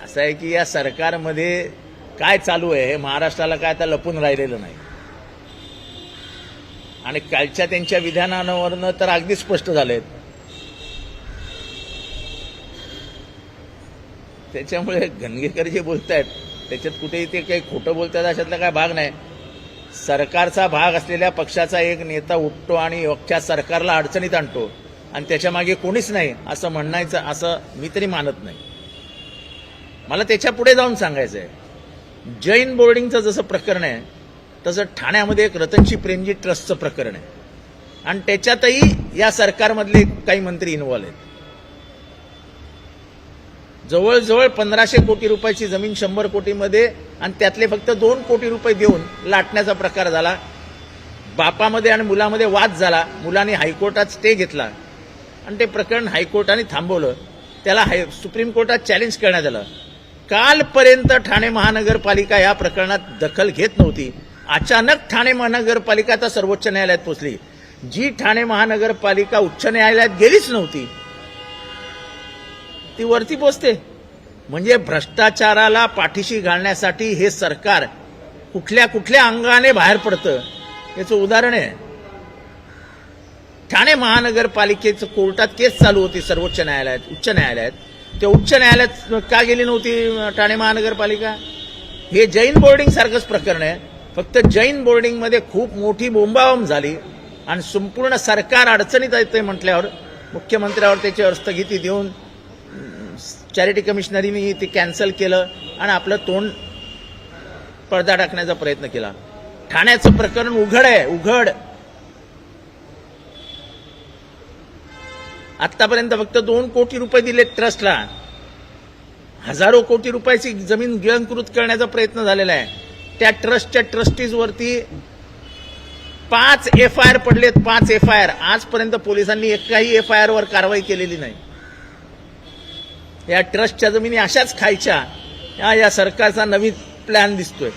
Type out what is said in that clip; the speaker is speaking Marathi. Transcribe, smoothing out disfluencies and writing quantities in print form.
असं आहे की या सरकारमध्ये काय चालू आहे हे महाराष्ट्राला काय आता लपून राहिलेलं नाही आणि कालच्या त्यांच्या विधानावरनं तर अगदी स्पष्ट झालेत. त्याच्यामुळे घनगेकर जे बोलतायत त्याच्यात कुठेही ते काही खोटं बोलतात अशातला काय भाग नाही. सरकारचा भाग असलेल्या पक्षाचा एक नेता उठतो आणि अख्ख्या सरकारला अडचणीत आणतो आणि त्याच्या मागे कोणीच नाही असं म्हणायचं असं मी तरी मानत नाही. मला त्याच्या पुढे जाऊन सांगायचं आहे, जैन बोर्डिंगचं जसं प्रकरण आहे तसं ठाण्यामध्ये एक रतनशी प्रेमजी ट्रस्टचं प्रकरण आहे आणि त्याच्यातही या सरकारमधले काही मंत्री इन्व्हॉल्व आहेत. जवळजवळ 1500 कोटी रुपयाची जमीन 100 कोटीमध्ये आणि त्यातले फक्त 2 कोटी रुपये देऊन लाटण्याचा प्रकार झाला. बापामध्ये आणि मुलामध्ये वाद झाला. मुलाने हायकोर्टात स्टे घेतला आणि ते प्रकरण हायकोर्टाने थांबवलं. त्याला सुप्रीम कोर्टात चॅलेंज करण्यात आलं. कालपर्यंत ठाणे महानगरपालिका या प्रकरणात दखल घेत नव्हती. अचानक ठाणे महानगरपालिका आता सर्वोच्च न्यायालयात पोहोचली. जी ठाणे महानगरपालिका उच्च न्यायालयात गेलीच नव्हती ती वरती पोचते. म्हणजे भ्रष्टाचाराला पाठीशी घालण्यासाठी हे सरकार कुठल्या कुठल्या अंगाने बाहेर पडतं याचं उदाहरण आहे. ठाणे महानगरपालिकेचं कोर्टात केस चालू होती सर्वोच्च न्यायालयात, उच्च न्यायालयात. ते उच्च न्यायालयात का गेली नव्हती ठाणे महानगरपालिका? हे जैन बोर्डिंग सारखंच प्रकरण आहे. फक्त जैन बोर्डिंगमध्ये खूप मोठी बोंबाबोंब झाली आणि संपूर्ण सरकार अडचणीत येते म्हटल्यावर मुख्यमंत्र्यावर त्याच्यावर स्थगिती देऊन चॅरिटी कमिशनरीने ते कॅन्सल केलं आणि आपलं तोंड पडदा टाकण्याचा प्रयत्न केला. ठाण्याचं प्रकरण उघड आहे, उघड. आतापर्यंत फक्त 2 कोटी रुपये दिले ट्रस्टला. हजारो कोटी रुपयाची जमीन गिळंकृत करण्याचा प्रयत्न झालेला आहे. त्या ट्रस्टच्या ट्रस्टीजवरती 5 FIR पडलेत, 5 FIR. आजपर्यंत पोलिसांनी एकाही FIR वर कारवाई केलेली नाही. या ट्रस्टच्या जमिनी अशाच खायच्या या सरकारचा नवीन प्लॅन दिसतोय.